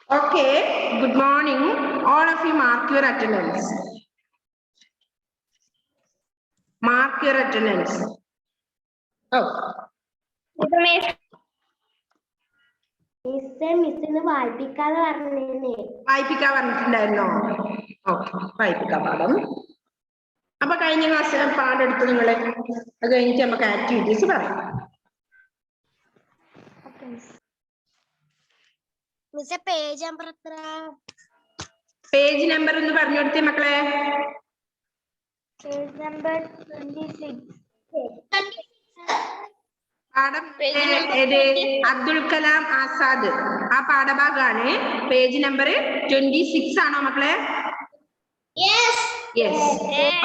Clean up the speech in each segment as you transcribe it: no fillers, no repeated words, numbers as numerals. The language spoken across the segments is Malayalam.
Okay, good morning. All of you mark your attendance. Mark your attendance. Oh. മിസ്സിന് വായിപ്പിക്കാതെ പറഞ്ഞേ. വായിപ്പിക്കാൻ പറഞ്ഞിട്ടുണ്ടായിരുന്നോ? ഓക്കെ, വായിപ്പിക്കാൻ പാടും. അപ്പൊ കഴിഞ്ഞ ക്ലാസ്സിലെ പാടെടുത്ത് നിങ്ങളെ അത് കഴിഞ്ഞിട്ട് നമുക്ക് ആക്ടിവിറ്റീസ് പറയാം. പേജ് നമ്പർ ഒന്ന് പറഞ്ഞു കൊടുത്തേ മക്കളെ. Page number 26. പാഠം ഏത്? അബ്ദുൽ കലാം ആസാദ് ആ പാഠഭാഗമാണ്. പേജ് നമ്പർ 26 ആണോ മക്കളെ? Yes.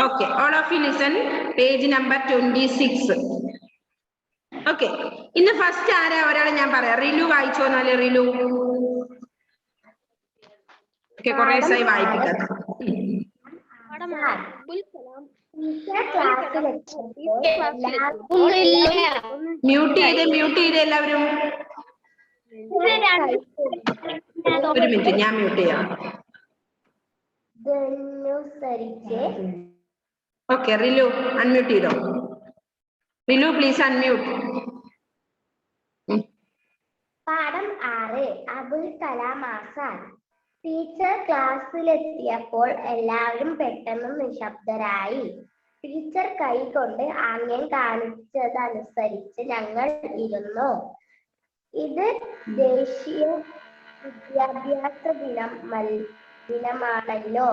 Okay. All of you listen. Page number 26. Okay. ഇന്ന് ഫസ്റ്റ് ആരാ? ഒരാളെ ഞാൻ പറയാം. റിലു വായിച്ചോന്നാല്. റിലു. ഓക്കെ, കുറെ ദിവസമായി വായിപ്പിക്കാത്ത. മ്യൂട്ട് ചെയ്ത് എല്ലാവരും. ഒരു മിനിറ്റ്, ഞാൻ മ്യൂട്ട് ചെയ്യാം. ഓക്കെ, റിലു അൺമ്യൂട്ട് ചെയ്തോ. റിലു പ്ലീസ് അൺമ്യൂട്ട്. പാഠം 6. അബുൽ കലാം ആസാദ്. ടീച്ചർ ക്ലാസ്സിലെത്തിയപ്പോൾ എല്ലാവരും പെട്ടെന്ന് നിശബ്ദരായി. ടീച്ചർ കൈകൊണ്ട് ആംഗ്യം കാണിച്ചതനുസരിച്ച് ഞങ്ങൾ ഇരുന്നു. ഇത് ദേശീയ വിദ്യാഭ്യാസ ദിനമാണല്ലോ.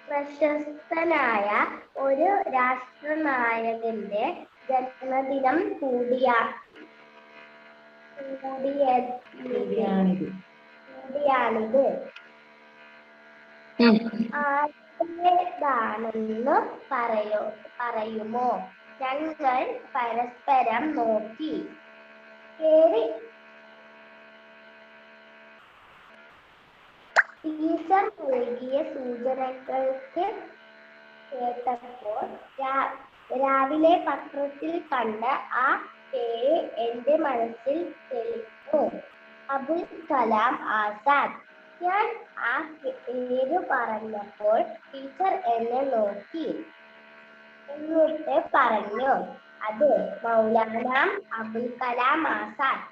പ്രശസ്തനായ ഒരു രാഷ്ട്രനായകന്റെ ജന്മദിനം കൂടിയാണിത്. ആരുടേതാണെന്ന് പറയുമോ? ഞങ്ങൾ പരസ്പരം നോക്കി. ടീച്ചർ നൽകിയ സൂചനകൾക്ക് കേട്ടപ്പോൾ രാവിലെ പത്രത്തിൽ കണ്ട ആ പേര് എന്റെ മനസ്സിൽ തെളിഞ്ഞു. അബുൽ കലാം ആസാദ്. ഞാൻ ആ പേര് പറഞ്ഞപ്പോൾ ടീച്ചർ എന്നെ നോക്കി. എന്നിട്ട് പറഞ്ഞു, അത് മൗലാന അബുൽ കലാം ആസാദ്.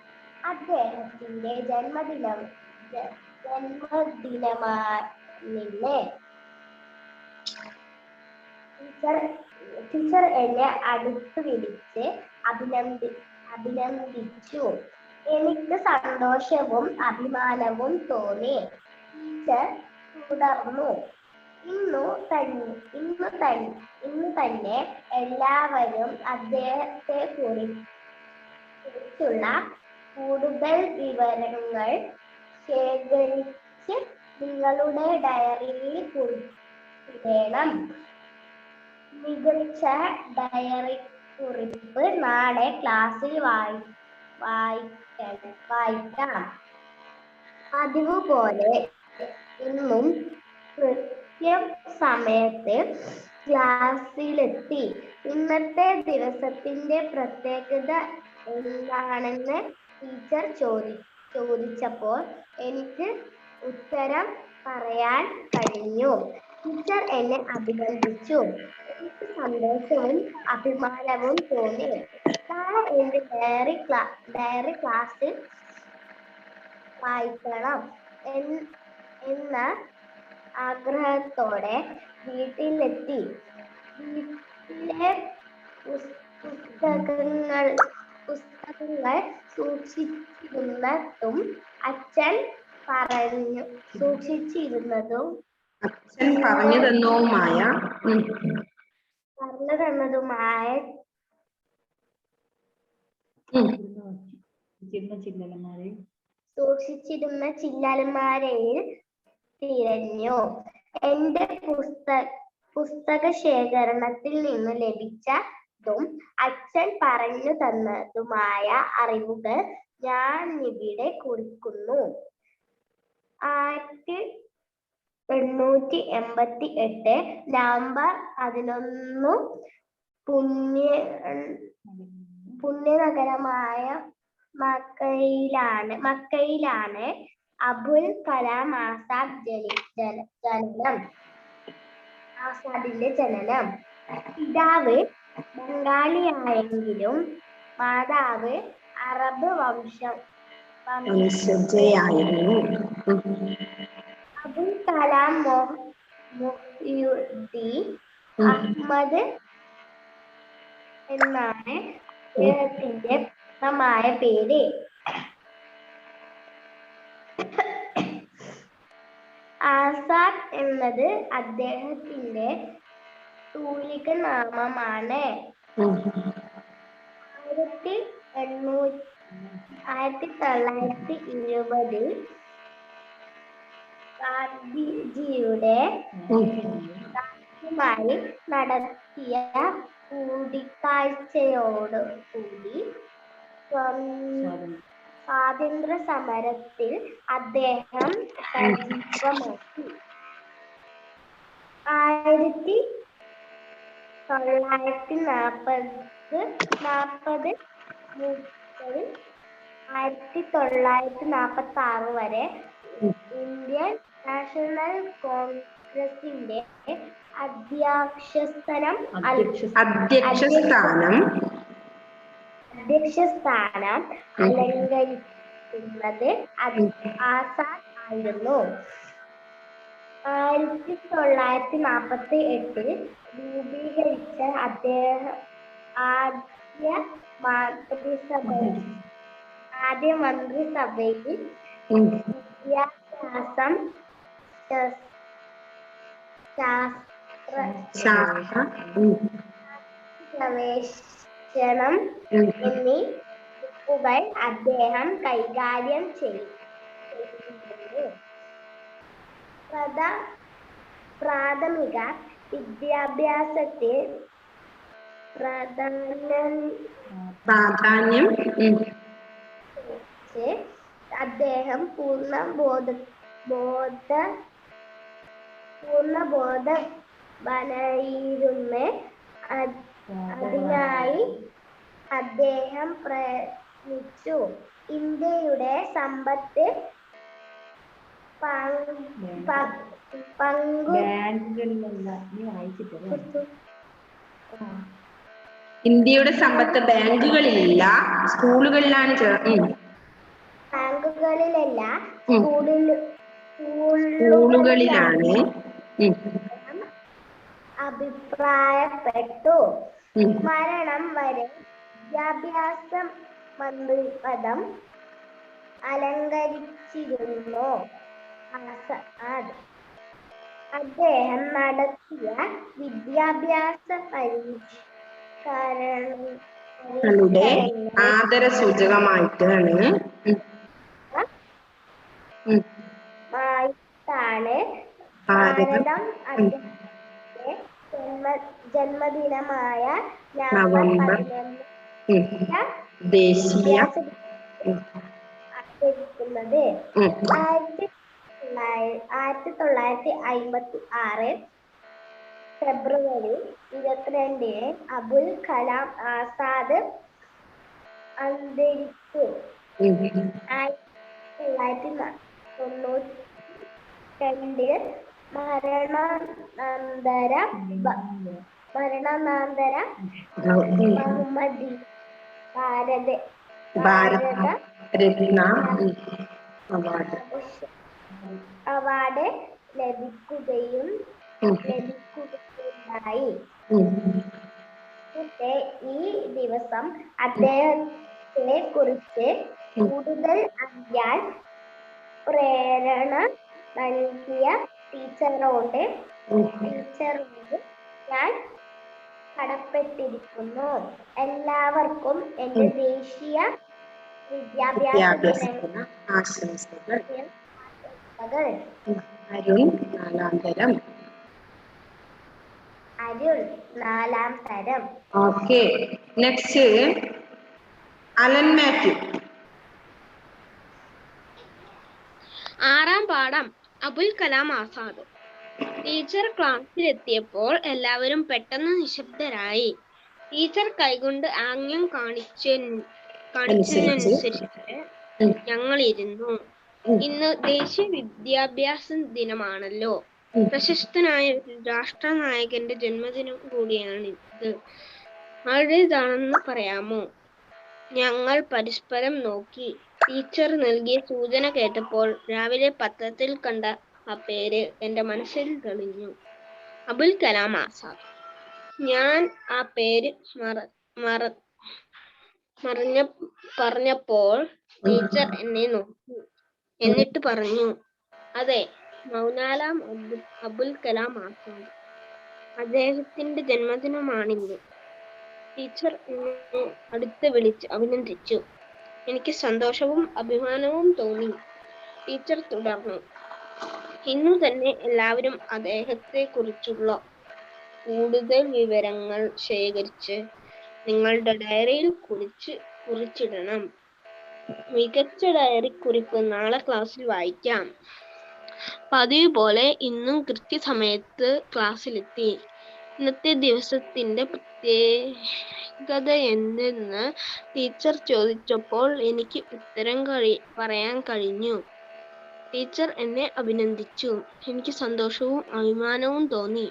അദ്ദേഹത്തിന്റെ ജന്മദിനമാണിന്ന്. ടീച്ചർ എന്നെ അടുത്ത് വിളിച്ച് അഭിനന്ദിച്ചു. എനിക്ക് സന്തോഷവും അഭിമാനവും തോന്നി. ടീച്ചർ തുടർന്നു, ഇന്നു തന്നെ എല്ലാവരും അദ്ദേഹത്തെ കുറിച്ചുള്ള കൂടുതൽ വിവരങ്ങൾ ശേഖരിച്ച് നിങ്ങളുടെ ഡയറിയിൽ കുറിച്ചിടണം. മികച്ച ഡയറി കുറിപ്പ് നാളെ ക്ലാസ്സിൽ വായിക്കാം. പതിവ് പോലെ ഇന്നും കൃത്യസമയത്ത് ക്ലാസ്സിലെത്തി. ഇന്നത്തെ ദിവസത്തിന്റെ പ്രത്യേകത എന്താണെന്ന് ടീച്ചർ ചോദിച്ചപ്പോൾ എനിക്ക് ഉത്തരം പറയാൻ കഴിഞ്ഞു. ടീച്ചർ എന്നെ അഭിനന്ദിച്ചു. എനിക്ക് സന്തോഷവും അഭിമാനവും തോന്നി. നാളെ എന്റെ ഡയറി ക്ലാസ്സിൽ വായിക്കണം എന്ന ആഗ്രഹത്തോടെ വീട്ടിലെത്തി. വീട്ടിലെ പുസ്തകങ്ങൾ സൂക്ഷിച്ചിരുന്നതും അച്ഛൻ പറഞ്ഞു തന്നതുമായ സൂക്ഷിച്ചിരുന്ന ചില്ലലമാരയിൽ തിരഞ്ഞു. എന്റെ പുസ്തക ശേഖരണത്തിൽ നിന്ന് ലഭിച്ചതും അച്ഛൻ പറഞ്ഞു തന്നതുമായ അറിവുകൾ ഞാൻ ഇവിടെ കുറിക്കുന്നു. 1888 നവംബർ 11 പുണ്യനഗരമായ മക്കയിലാണ് അബുൽ കലാം ആസാദിന്റെ ജനനം. പിതാവ് ബംഗാളിയായെങ്കിലും മാതാവ് അറബ് വംശജയായിരുന്നു. അബുൽ കലാം മുഹ്യിദ്ദീൻ അഹ്മദ് എന്നാണ് അദ്ദേഹത്തിന്റെ പൂർണ്ണമായ പേര്. ആസാദ് എന്നത് അദ്ദേഹത്തിന്റെ തൂലിക നാമമാണ്. 1920 ഗാന്ധിജിയുടെ നടത്തിയ കൂടിക്കാഴ്ചയോടുകൂടി സ്വാതന്ത്ര്യ സമരത്തിൽ അദ്ദേഹം സജീവമാക്കി. 1946 വരെ ഇന്ത്യൻ നാഷണൽ കോൺഗ്രസിന്റെ അധ്യക്ഷസ്ഥാനം അലങ്കരിക്കുന്നത് ആസാദ് ആയിരുന്നു. 1948 രൂപീകരിച്ച ആദ്യ മന്ത്രിസഭയിൽ വിദ്യാഭ്യാസം, ഗവേഷണം എന്നീ വകുപ്പുകൾ അദ്ദേഹം കൈകാര്യം ചെയ്തിട്ടുണ്ട്. പ്രാഥമിക വിദ്യാഭ്യാസത്തിൽ പ്രാധാന്യം അദ്ദേഹം പൂർണ്ണബോധവാനായിരുന്നു. അതിനായി അദ്ദേഹം പ്രയത്നിച്ചു. ഇന്ത്യയുടെ സമ്പത്ത് ബാങ്കുകളിലില്ല, സ്കൂളുകളിലാണ്. ബാങ്കുകളിലല്ല, സ്കൂളുകളിലാണ് അഭിപ്രായപ്പെട്ടു. മരണം വരെ വിദ്യാഭ്യാസ മന്ത്രിപദം അലങ്കരിച്ചിരുന്നു ആസാദ്. അദ്ദേഹം നടത്തിയ വിദ്യാഭ്യാസ പരിഷ്കരണങ്ങളുടെ ആദരസൂചകമായിട്ടാണ് ഭാരതം അദ്ദേഹത്തിന്റെ ജന്മദിനമായ നവംബർ 11 ദേശീയ ആചരിക്കുന്നത്. 1956 ഫെബ്രുവരി 22 അബുൽ കലാം ആസാദ് അന്തരിച്ചു. 1992 മരണാനന്തര ഭാരത രത്ന അവാർഡ് ലഭിക്കുകയുണ്ടായി. ഈ ദിവസം അദ്ദേഹത്തെ കുറിച്ച് കൂടുതൽ അറിയാൻ പ്രേരണ നൽകിയ ടീച്ചറോട് ഞാൻ കടപ്പെട്ടിരിക്കുന്നു. എല്ലാവർക്കും എന്റെ ദേശീയ വിദ്യാഭ്യാസ ആശംസകൾ. അരുൺ 4ാം തരം. Okay, next Alan Mathew. 6ാം പാഠം അബുൽ കലാം ആസാദ്. ടീച്ചർ ക്ലാസ്സിലെത്തിയപ്പോൾ എല്ലാവരും പെട്ടെന്ന് നിശബ്ദരായി. ടീച്ചർ കൈകൊണ്ട് ആംഗ്യം കാണിച്ചതിനനുസരിച്ച് ഞങ്ങൾ ഇരുന്നു. ഇന്ന് ദേശീയ വിദ്യാഭ്യാസ ദിനമാണല്ലോ. പ്രശസ്തനായ ഒരു രാഷ്ട്രനായകന്റെ ജന്മദിനം കൂടിയാണ് ഇത്. ആരുടേതാണെന്ന് പറയാമോ? ഞങ്ങൾ പരസ്പരം നോക്കി. ടീച്ചർ നൽകിയ സൂചന കേട്ടപ്പോൾ രാവിലെ പത്രത്തിൽ കണ്ട ആ പേര് എന്റെ മനസ്സിൽ തെളിഞ്ഞു. അബുൽ കലാം ആസാദ്. ഞാൻ ആ പേര് പറഞ്ഞപ്പോൾ ടീച്ചർ എന്നെ നോക്കി. എന്നിട്ട് പറഞ്ഞു, അതെ, മൗലാന അബുൽ കലാം ആസാദ്. അദ്ദേഹത്തിന്റെ ജന്മദിനമാണിന്ന്. ടീച്ചർ എന്നെ അടുത്ത് വിളിച്ച് അഭിനന്ദിച്ചു. എനിക്ക് സന്തോഷവും അഭിമാനവും തോന്നി. ടീച്ചർ തുടർന്നു, ഇന്നു തന്നെ എല്ലാവരും അദ്ദേഹത്തെ കുറിച്ചുള്ള കൂടുതൽ വിവരങ്ങൾ ശേഖരിച്ച് നിങ്ങളുടെ ഡയറിയിൽ കുറിച്ചിടണം. മികച്ച ഡയറി കുറിപ്പ് നാളെ ക്ലാസ്സിൽ വായിക്കാം. പതിവ് പോലെ ഇന്നും കൃത്യസമയത്ത് ക്ലാസ്സിലെത്തി. ഇന്നത്തെ ദിവസത്തിന്റെ പ്രത്യേകത എന്തെന്ന് ടീച്ചർ ചോദിച്ചപ്പോൾ എനിക്ക് ഉത്തരം പറയാൻ കഴിഞ്ഞു. ടീച്ചർ എന്നെ അഭിനന്ദിച്ചു. എനിക്ക് സന്തോഷവും അഭിമാനവും തോന്നി.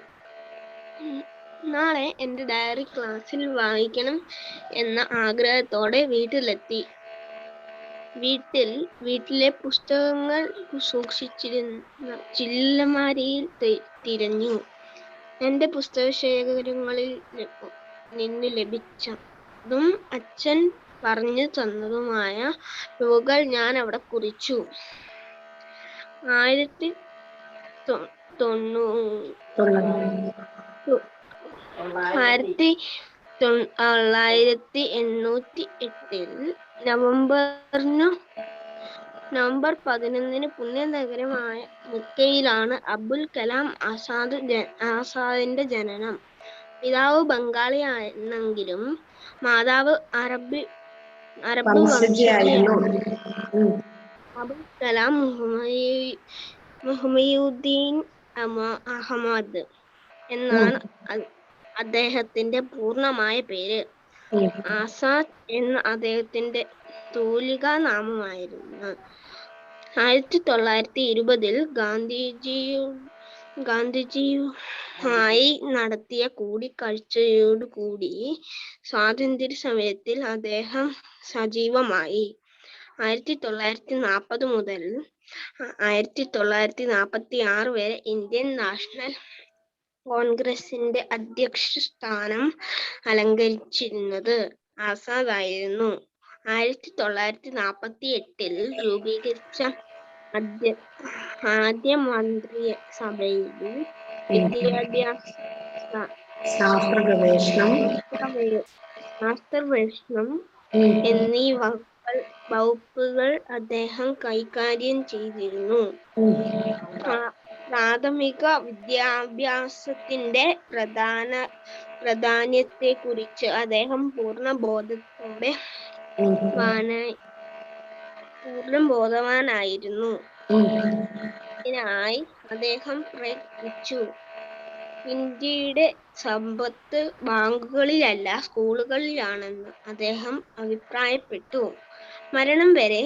നാളെ എൻ്റെ ഡയറി ക്ലാസ്സിൽ വായിക്കണം എന്ന ആഗ്രഹത്തോടെ വീട്ടിലെത്തി. വീട്ടിലെ പുസ്തകങ്ങൾ സൂക്ഷിച്ചിരുന്ന ചില്ലമാരിയിൽ തിരഞ്ഞു. എൻ്റെ പുസ്തകശേഖരങ്ങളിൽ നിന്ന് ലഭിച്ചതും അച്ഛൻ പറഞ്ഞു തന്നതുമായ തുകകൾ ഞാൻ അവിടെ കുറിച്ചു. 1908 നവംബർ 11 പുണ്യനഗരമായ മക്കയിലാണ് അബുൽ കലാം ആസാദിന്റെ ജനനം. പിതാവ് ബംഗാളിയാണെങ്കിലും മാതാവ് അറബ് വംശജയായിരുന്നു. അബുൽ കലാം മുഹമ്മദുദ്ദീൻ അഹമ്മദ് എന്നാണ് അദ്ദേഹത്തിന്റെ പൂർണ്ണമായ പേര്. ആസാദ് എന്ന അദ്ദേഹത്തിന്റെ തൂലികാ നാമമായിരുന്നു. 1920 ഗാന്ധിജിയുമായി നടത്തിയ കൂടിക്കാഴ്ചയോടുകൂടി സ്വാതന്ത്ര്യ സമരത്തിൽ അദ്ദേഹം സജീവമായി. 1940 മുതൽ 1946 വരെ ഇന്ത്യൻ നാഷണൽ കോൺഗ്രസിന്റെ അധ്യക്ഷ സ്ഥാനം അലങ്കരിച്ചിരുന്നത് ആസാദ് ആയിരുന്നു. 1948 രൂപീകരിച്ച ആദ്യ മന്ത്രിസഭയിൽ വിദ്യാഭ്യാസ, ശാസ്ത്രഗവേഷണം എന്നീ വകുപ്പുകൾ അദ്ദേഹം കൈകാര്യം ചെയ്തിരുന്നു. പ്രാഥമിക വിദ്യാഭ്യാസത്തിന്റെ പ്രാധാന്യത്തെക്കുറിച്ച് അദ്ദേഹം പൂർണ്ണബോധവാനായിരുന്നു. ഇതിനായി അദ്ദേഹം പ്രയത്നിച്ചു. ഇന്ത്യയുടെ സമ്പത്ത് ബാങ്കുകളിലല്ല സ്കൂളുകളിലാണെന്ന് അദ്ദേഹം അഭിപ്രായപ്പെട്ടു. മരണം വരെ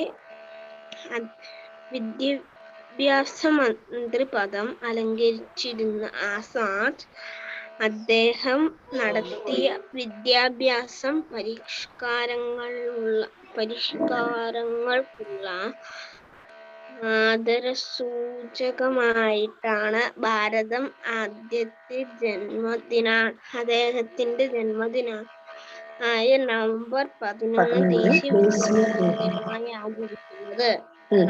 വിദ്യാഭ്യാസ മന്ത്രി പദം അലങ്കരിച്ചിരുന്ന ആസാദ് അദ്ദേഹം നടത്തിയ വിദ്യാഭ്യാസ പരിഷ്കാരങ്ങൾക്കുള്ള ആദരസൂചകമായിട്ടാണ് അദ്ദേഹത്തിന്റെ ജന്മദിനമായ നവംബർ 11 ദേശീയ ദിനമായി ആചരിക്കുന്നത്.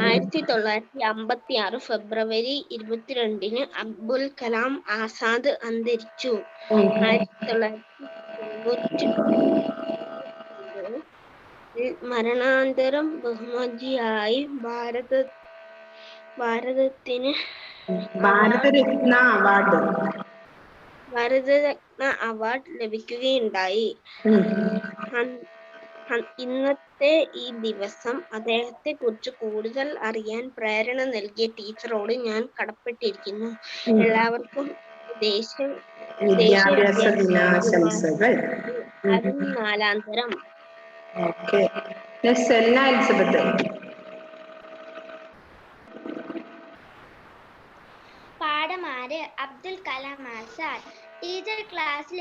1956 ഫെബ്രുവരി 22 അബ്ദുൽ കലാം ആസാദ് അന്തരിച്ചു. 1992 മരണാനന്തരം ബഹുമതിയായി ഭാരതരത്ന അവാർഡ് ലഭിക്കുകയുണ്ടായി. ഇന്നത്തെ ഈ ദിവസം അദ്ദേഹത്തെ കുറിച്ച് കൂടുതൽ അറിയാൻ പ്രേരണ നൽകിയ ടീച്ചറോട് ഞാൻ കടപ്പെട്ടിരിക്കുന്നു. എല്ലാവർക്കും ദേശീയ വിദ്യാഭ്യാസ ദിനാശംസകൾ. 4. സെല്ല എലിസബത്ത്. പാഠം 6 അബ്ദുൽ കലാം ആസാദ്. ടീച്ചർ ക്ലാസ്സിൽ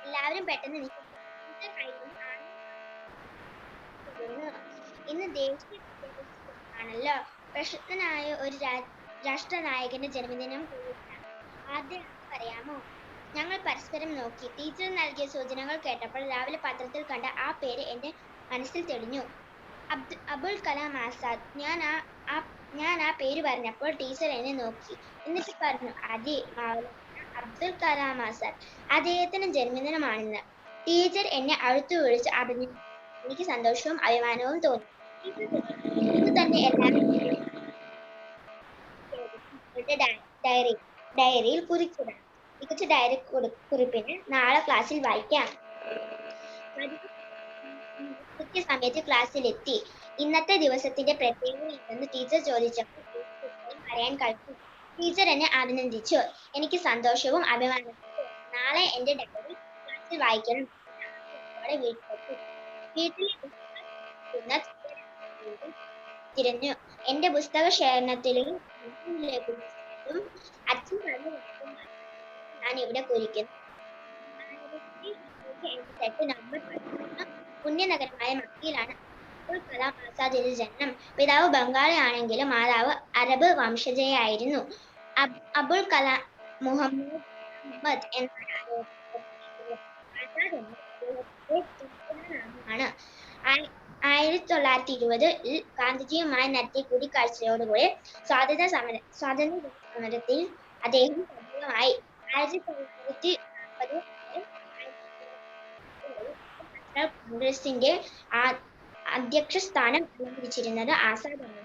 എല്ലാവരും പെട്ടെന്ന് ഇന്ന് ദേശീയ ആണല്ലോ. പ്രശസ്തനായ ഒരു രാഷ്ട്രനായകന്റെ ജന്മദിനം കൂടിയാണ്. ആദ്യം പറയാമോ? ഞങ്ങൾ പരസ്പരം നോക്കി. ടീച്ചർ നൽകിയ സൂചനകൾ കേട്ടപ്പോൾ രാവിലെ പത്രത്തിൽ കണ്ട ആ പേര് എന്റെ മനസ്സിൽ തെളിഞ്ഞു. അബുൽ കലാം ആസാദ്. ഞാൻ ആ പേര് പറഞ്ഞപ്പോൾ ടീച്ചർ എന്നെ നോക്കി. എന്നിട്ട് പറഞ്ഞു, അതെ, അബ്ദുൽ കലാം ആസാദ്. അദ്ദേഹത്തിന്റെ ജന്മദിനമാണെന്ന്. ടീച്ചർ എന്നെ അടുത്തു വിളിച്ച് അഭിനന്ദിച്ചു. എനിക്ക് സന്തോഷവും അഭിമാനവും തോന്നി. ഇന്ന് തന്നെ എല്ലാവരും ഡയറിയിൽ കുറിച്ചിടാം. മികച്ച ഡയറി കുറിപ്പിന് നാളെ ക്ലാസ്സിൽ വായിക്കാം. കൃത്യസമയത്ത് ക്ലാസ്സിലെത്തി. ഇന്നത്തെ ദിവസത്തിന്റെ പ്രത്യേകത എന്തെന്ന് ടീച്ചർ ചോദിച്ചപ്പോൾ പറയാൻ കഴിഞ്ഞു. ടീച്ചർ എന്നെ അഭിനന്ദിച്ചു. എനിക്ക് സന്തോഷവും അഭിമാനവും. നാളെ എന്റെ ഡയറി ക്ലാസ്സിൽ വായിക്കണം. തിരഞ്ഞു. എന്റെ പുസ്തക ശേഖരണത്തിലും അച്ഛൻ പറഞ്ഞു ഞാൻ ഇവിടെ കുറിക്കുന്നു. നവംബർ 11 പുണ്യനഗരമായ മക്കയിലാണ് അബ്ദുൽ കലാം ആസാദിന്റെ ജനനം. പിതാവ് ബംഗാളി ആണെങ്കിലും മാതാവ് അറബ് വംശജയായിരുന്നു. അബുൽ കലാം മുഹമ്മദ് എന്നാണ്. 1920 ഗാന്ധിജിയുമായി നടത്തിയ കൂടിക്കാഴ്ചയോടുകൂടി സ്വാതന്ത്ര്യ സമരത്തിൽ അദ്ദേഹം സജീവമായി. 1940 കോൺഗ്രസിന്റെ അധ്യക്ഷ സ്ഥാനം അലങ്കരിച്ചിരുന്നത് ആസാദാണ്.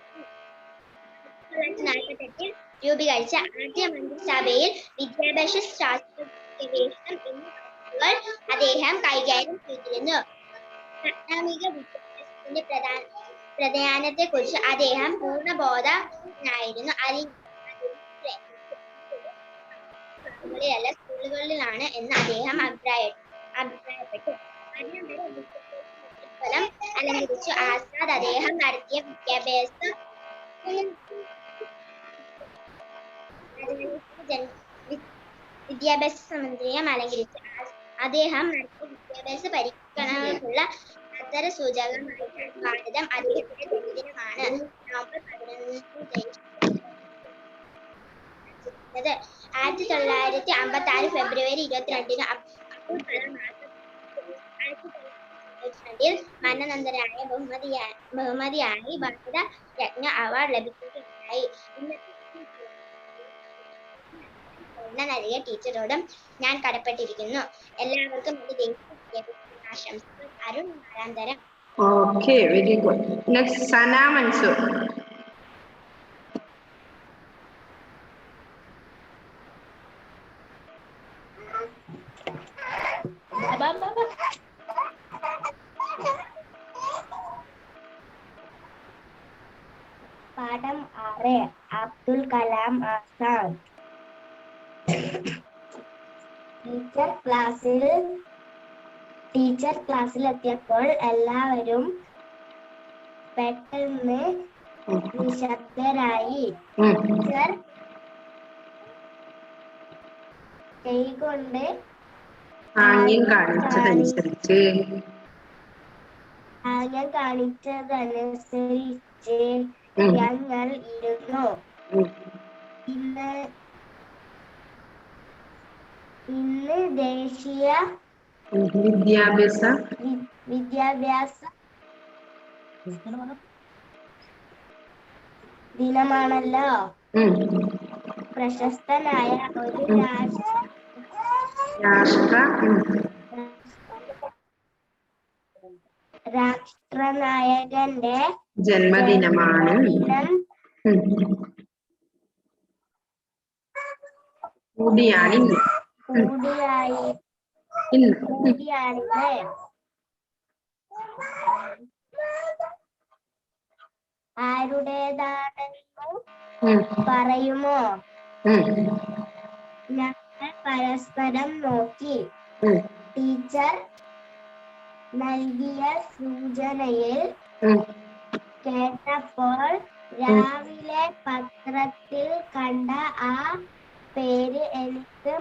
1948 രൂപീകരിച്ച ആദ്യ മന്ത്രിസഭയിൽ വിദ്യാഭ്യാസ, ശാസ്ത്ര, ഗവേഷണം എന്നീ വകുപ്പുകൾ അദ്ദേഹം കൈകാര്യം ചെയ്തിരുന്നു. പ്രാഥമിക വിദ്യാഭ്യാസത്തിന്റെ പ്രാധാന്യത്തെക്കുറിച്ച് അദ്ദേഹം പൂർണ്ണബോധനായിരുന്നു. സ്കൂളുകളിലാണ് എന്ന് അദ്ദേഹം അഭിപ്രായപ്പെട്ടു. ഫലം അലങ്കരിച്ചു. ആസാദ് അദ്ദേഹം നടത്തിയ വിദ്യാഭ്യാസ സമുദ്രം അലങ്കരിച്ചു. അദ്ദേഹം നടത്തിയ വിദ്യാഭ്യാസ പരിഷ്കരണങ്ങൾക്കുള്ള സൂചകമായ ഭാരതം അദ്ദേഹത്തിന്റെ ജന്മദിനമാണ്. നവംബർ 11 1956 ഫെബ്രുവരി 22 അബ്ദുൽ കലാം മരണാനന്തരമായ ബഹുമതിയായി ഭാരത രത്ന അവാർഡ് ലഭിക്കുകയുണ്ടായി. നൽകിയ ടീച്ചറോടും ഞാൻ കടപ്പെട്ടിരിക്കുന്നു. എല്ലാവർക്കും എന്റെ ദേശീയ വിദ്യാഭ്യാസ ആശംസകൾ. അരുൺ 4ാം തരം. Okay, very good. Next, Sana Mansoor. പാഠം 6 അബ്ദുൽ കലാം ആസാദ്. ടീച്ചർ ക്ലാസ്സിലെത്തിയപ്പോൾ എല്ലാവരും പെട്ടെന്ന് നിശബ്ദരായി. ടീച്ചർ കൈകൊണ്ട് ആംഗ്യം കാണിച്ചതനുസരിച്ച് ഞങ്ങൾ ഇരുന്നു. ഇന്ന് ദേശീയ വിദ്യാഭ്യാസ ദിനമാണല്ലോ. പ്രശസ്തനായ ഒരു രാഷ്ട്രനായകന്റെ ജന്മദിനമാണ്. കൂടിയാണിന്ന്. ആരുടേതാണെന്ന് പറയുമോ? ഞങ്ങൾ പരസ്പരം നോക്കി. ടീച്ചർ നൽകിയ സൂചനയിൽ കേട്ടപ്പോൾ രാവിലെ പത്രത്തിൽ കണ്ട ആ പേര് എനിക്ക്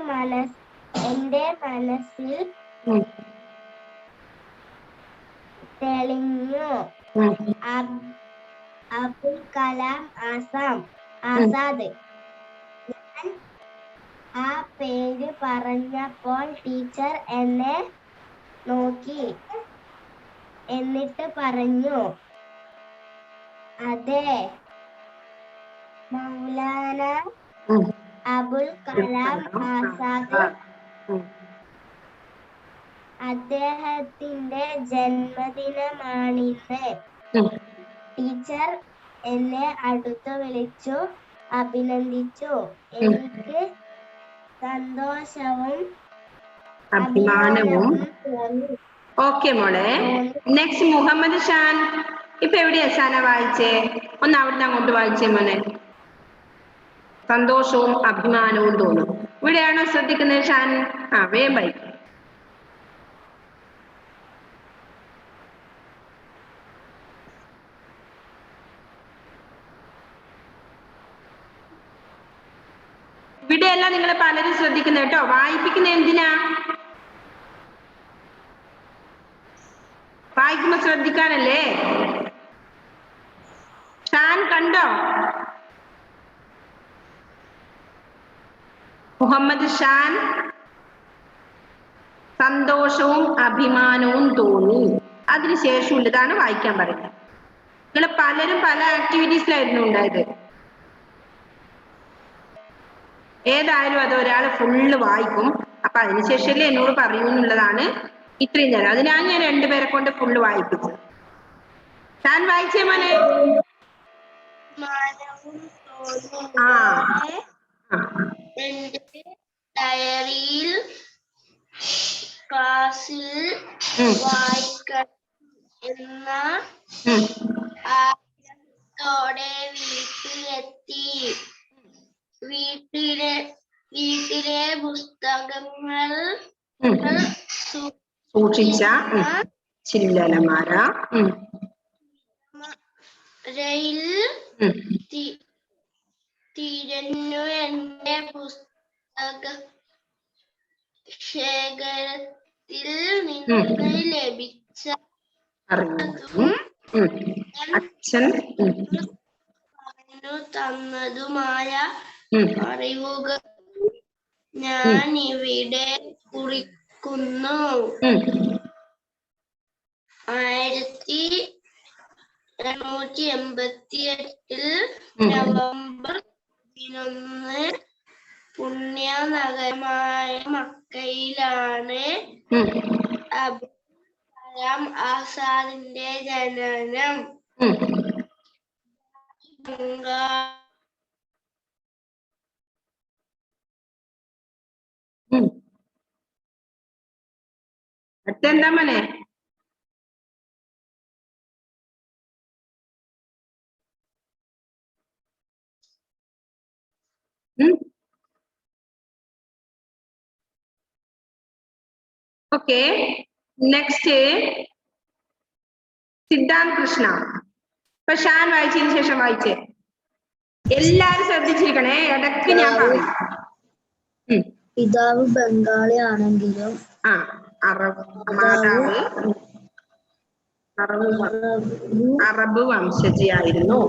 എന്റെ മനസ്സിൽ തെളിഞ്ഞു. അബുൽ കലാം ആസാദ്. ഞാൻ ആ പേര് പറഞ്ഞപ്പോൾ ടീച്ചർ എന്നെ നോക്കി, എന്നിട്ട് പറഞ്ഞു, അതെ, മൗലാന അബുൽ കലാം ആസാദ്. അദ്ദേഹത്തിന്റെ ജന്മദിനമാണിന്ന്. ടീച്ചർ എന്നെ അടുത്ത് വിളിച്ചു അഭിനന്ദിച്ചു. എനിക്ക് സന്തോഷവും അഭിമാനവും തോന്നി. ഓക്കെ മോളെ. നെക്സ്റ്റ് മുഹമ്മദ് ഷാൻ. ഇപ്പൊ എവിടെയാ ഷാന വായിച്ചേ? ഒന്ന് അവിടുന്ന് അങ്ങോട്ട് വായിച്ചേ മോനെ. സന്തോഷവും അഭിമാനവും തോന്നും. ഇവിടെയാണോ ശ്രദ്ധിക്കുന്നത് ഷാൻ? വേഗം വായിക്കും. ഇവിടെയല്ല നിങ്ങൾ പലരും ശ്രദ്ധിക്കുന്നത് കേട്ടോ. വായിപ്പിക്കുന്ന എന്തിനാ? വായിക്കുമ്പോ ശ്രദ്ധിക്കാനല്ലേ? ഷാൻ കണ്ടോ? മുഹമ്മദ് ഷാൻ സന്തോഷവും അഭിമാനവും തോന്നി. അതിനുശേഷം ഇതാണ് വായിക്കാൻ പറയുന്നത്. നിങ്ങൾ പലരും പല ആക്ടിവിറ്റീസിലായിരുന്നു ഉണ്ടായത്. ഏതായാലും അത് ഒരാൾ ഫുള്ള് വായിക്കും. അപ്പൊ അതിനുശേഷമല്ലേ എന്നോട് പറയൂ എന്നുള്ളതാണ് ഇത്രയും നേരം. അതിനാണ് ഞാൻ രണ്ടുപേരെ കൊണ്ട് ഫുള്ള് വായിപ്പിച്ചത്. താൻ വായിച്ചേ മോനെ. ഡയറിയിൽ ക്ലാസ്സിൽ വായിക്കണം എന്ന ആഗ്രഹത്തോടെ വീട്ടിലെത്തി. വീട്ടിലെ പുസ്തകങ്ങൾ സൂക്ഷിച്ച ചില്ലലമാര തിരഞ്ഞു. എന്റെ പുസ്തക ശേഖരത്തിൽ നിന്ന് ലഭിച്ച അച്ഛൻ തന്നതുമായ അറിവുകൾ ഞാൻ ഇവിടെ കുറിക്കുന്നു. 1888 നവംബർ 11 പുണ്യ നഗരമായ മക്കയിലാണ് അബുൽ കലാം ആസാദിന്റെ ജനനം. അടുത്തെന്താ മോനെ? ഓക്കെ. നെക്സ്റ്റ് സിദ്ധാന്ത് കൃഷ്ണ. ഇപ്പൊ ഷാൻ വായിച്ചതിന് ശേഷം വായിച്ചേ. എല്ലാരും ശ്രദ്ധിച്ചിരിക്കണേ, ഇടയ്ക്ക് ഞാൻ പറയും. പിതാവ് ബംഗാളി ആണെങ്കിലും അറബ് വംശജയായിരുന്നു.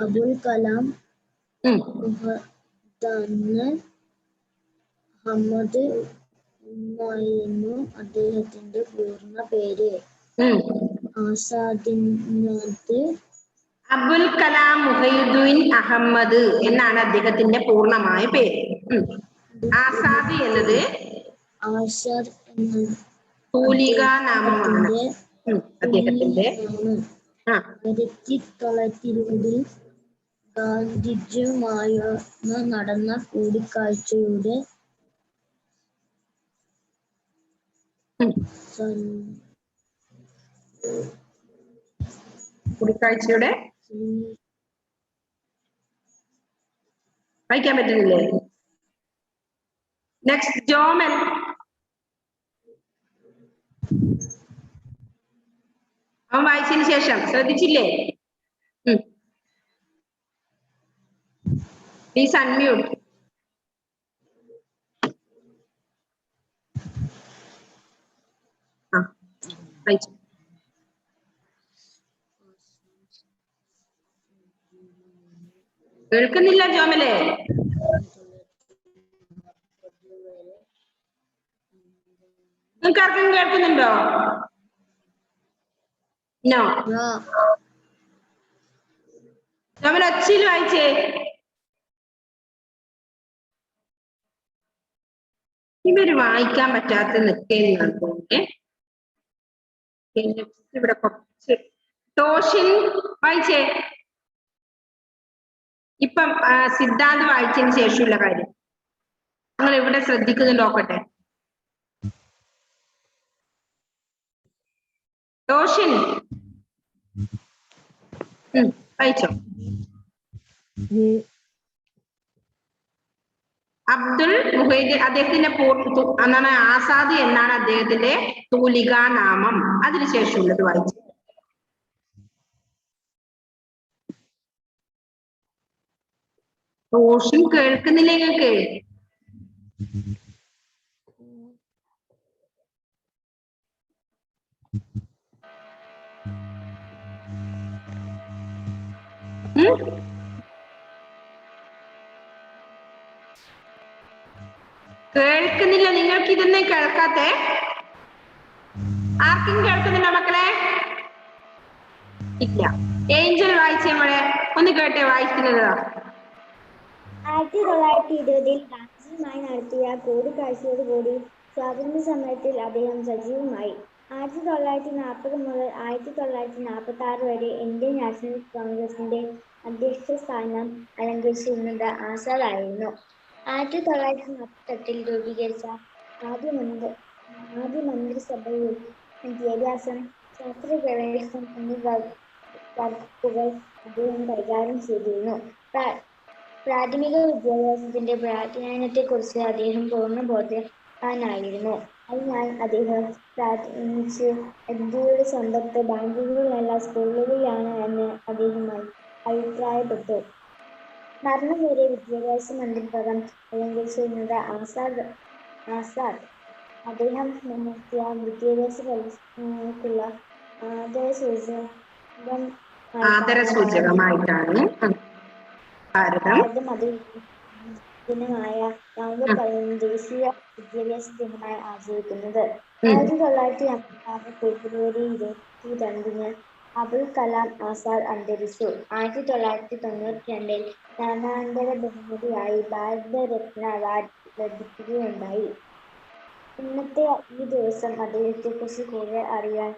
അബുൽ കലാം അഹമ്മദ് എന്നായിരുന്നു അദ്ദേഹത്തിന്റെ പൂർണ്ണ പേര്. ആസാദിനത് അബുൽ കലാം മുഹയ്യുദ്ദീൻ അഹമ്മദ് എന്നാണ് അദ്ദേഹത്തിന്റെ പൂർണ്ണമായ പേര്. ആസാദ് എന്നത് ആസാദ് എന്ന തൂലിക നാമമാണ് അദ്ദേഹത്തിന്റെ. 1920 ഗാന്ധിജിയുമായി നടന്ന കൂടിക്കാഴ്ചയുടെ വായിക്കാൻ പറ്റുന്നില്ലേ? നെക്സ്റ്റ് ജോമൽ. അവൻ വായിച്ചതിന് ശേഷം ശ്രദ്ധിച്ചില്ലേ? Please unmute. വായിച്ചു. കേൾക്കുന്നില്ല ജോമലെ? നിങ്ങൾക്ക് ആർക്കും കേൾക്കുന്നുണ്ടോ? നോ. ജോമൽ ഒച്ചയിൽ വായിച്ചേ. ഇവര് വായിക്കാൻ പറ്റാത്ത നിൽക്കുകയാണ് തോന്നുന്നേ. ഇവിടെ കുറച്ച് ടോഷിൻ വായിച്ചേ. ഇപ്പം സിദ്ധാന്ത് വായിച്ചതിന് ശേഷമുള്ള കാര്യം നിങ്ങൾ ഇവിടെ ശ്രദ്ധിക്കുന്നുണ്ട് നോക്കട്ടെ. ടോഷിൻ വായിച്ചോ. അബ്ദുൾ മുഹൈദ് അദ്ദേഹത്തിന്റെ എന്താണ് ആസാദ് എന്നാണ് അദ്ദേഹത്തിന്റെ തൂലികാ നാമം. അതിനുശേഷമുള്ളത് വായിച്ചു. ടോഷിൻ കേൾക്കുന്നില്ല നിങ്ങൾക്ക്? കേൾക്കുന്നില്ല. നിങ്ങൾക്ക് ഇതൊന്നും കേൾക്കാത്തെ? ആർക്കും കേൾക്കുന്നില്ല മക്കളെ? ഇല്ല. ഏഞ്ചൽ വായിച്ചേ മോളെ, ഒന്ന് കേട്ടെ വായിക്കുന്നത്. 1920 ഗാന്ധിജിയുമായി നടത്തിയ കൂടിക്കാഴ്ചയോടുകൂടി സ്വാതന്ത്ര്യ സമരത്തിൽ അദ്ദേഹം സജീവമായി. 1940 മുതൽ 1946 വരെ ഇന്ത്യൻ നാഷണൽ കോൺഗ്രസിന്റെ അധ്യക്ഷ സ്ഥാനം അലങ്കരിച്ചിരുന്നത് ആസാദ് ആയിരുന്നു. 1948 രൂപീകരിച്ച ആദ്യ മന്ത്രിസഭയിൽ വിദ്യാഭ്യാസം, ശാസ്ത്ര ഗവേഷണം എന്നീ വകുപ്പുകൾ അദ്ദേഹം കൈകാര്യം ചെയ്തിരുന്നു. പ്രാഥമിക വിദ്യാഭ്യാസത്തിന്റെ പ്രാധാന്യത്തെക്കുറിച്ച് അദ്ദേഹം പൂർണ്ണ ബോധവാനായിരുന്നു. അതിനാൽ അദ്ദേഹം പ്രാർത്ഥിച്ച് ഇന്ത്യയുടെ സമ്പത്ത് ബാങ്കുകളിലല്ല സ്കൂളുകളിലാണ് എന്ന് അദ്ദേഹം അഭിപ്രായപ്പെട്ടു. മരണം വരെ വിദ്യാഭ്യാസ മന്ത്രി പദം അലങ്കരിച്ചിരുന്നത് ആസാദ്. അദ്ദേഹം നടത്തിയ വിദ്യാഭ്യാസ പരിശ്രമങ്ങൾക്കുള്ള ആദരസൂചകമായിട്ടാണ് ഭാരതം ദിനമായ നവംബർ 15 ദേശീയ വിദ്യാഭ്യാസ ദിനമായി ആചരിക്കുന്നത്. 1956 ഫെബ്രുവരി 22 അബുൽ കലാം ആസാദ് അന്തരിച്ചു. 1992 മരണാനന്തര ബഹുമതിയായി ഭാരതരത്ന അവാർഡ് ലഭിക്കുകയുണ്ടായി. ഇന്നത്തെ ഈ ദിവസം അദ്ദേഹത്തെക്കുറിച്ച് കൂടുതൽ അറിയാൻ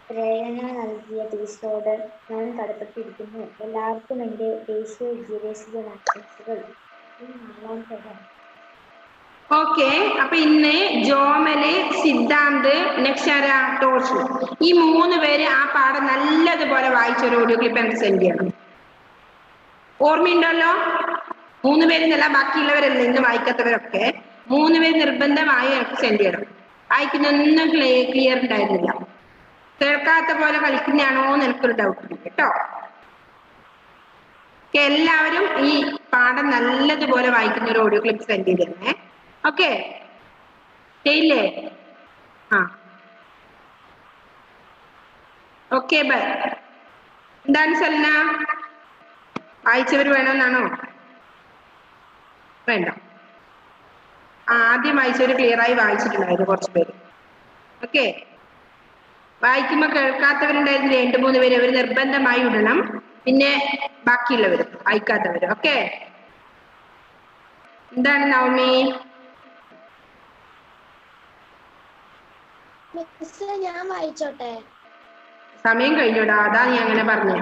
പ്രേരണ നൽകിയ ടീച്ചറോട് ഞാൻ കടപ്പെട്ടിരിക്കുന്നു. എല്ലാവർക്കും എൻ്റെ ദേശീയ വിദ്യാഭ്യാസ ദിനാശംസകൾ. ഓക്കെ. അപ്പൊ ഇന്ന് ജോമല്, സിദ്ധാന്ത്, നക്ഷര, ടോഷ് ഈ 3 പേര് ആ പാഠം നല്ലതുപോലെ വായിച്ചൊരു ഓഡിയോ ക്ലിപ്പ് എനിക്ക് സെൻഡ് ചെയ്യണം. ഓർമ്മയുണ്ടല്ലോ? 3 പേരെന്നല്ല, ബാക്കിയുള്ളവരല്ല ഇന്ന് വായിക്കാത്തവരൊക്കെ 3 പേര് നിർബന്ധമായി എനിക്ക് സെൻഡ് ചെയ്യണം. വായിക്കുന്നൊന്നും ക്ലിയർ ഉണ്ടായിരുന്നില്ല. കേൾക്കാത്ത പോലെ കളിക്കുന്നതാണോ എന്ന് എനിക്കൊരു ഡൗട്ട് ഉണ്ട് കേട്ടോ. എല്ലാവരും ഈ പാഠം നല്ലതുപോലെ വായിക്കുന്ന ഒരു ഓഡിയോ ക്ലിപ്പ് സെൻഡ് ചെയ്തിരുന്നേ. ഓക്കെ, ചെയ്യില്ലേ? Okay bye. എന്താണ് സൽന, വായിച്ചവർ വേണമെന്നാണോ? വേണ്ട. ആദ്യം വായിച്ചവർ ക്ലിയറായി വായിച്ചിട്ടുണ്ടായിരുന്നു കുറച്ച് പേര്. ഓക്കെ, വായിക്കുമ്പോ കേൾക്കാത്തവരുണ്ടായിരുന്നു 2-3 പേര്. അവർ നിർബന്ധമായി ഇടണം. പിന്നെ ബാക്കിയുള്ളവർ വായിക്കാത്തവർ. ഓക്കെ, എന്താണ് നവമി? ഞാൻ വായിച്ചോട്ടെ? സമയം കഴിഞ്ഞോടാ, അതാ നീ അങ്ങനെ പറഞ്ഞു.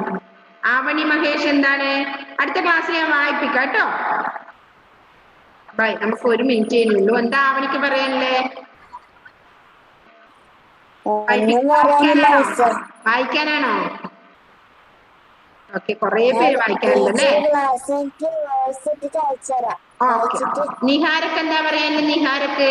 ആവണി മഹേഷ് എന്താണ്? അടുത്ത ക്ലാസ്സിൽ ഞാൻ വായിപ്പിക്കാം കേട്ടോ. ബൈ. നമുക്ക് 1 മിനിറ്റേ ഉള്ളൂ. എന്താ ആവണിക്ക് പറയാനല്ലേ? വായിക്കാനാണോ? ഓക്കെ, കൊറേ പേര് വായിക്കാനുണ്ടല്ലേ? നിഹാരക്ക് എന്താ പറയാനല്ലേ? നിഹാരക്ക്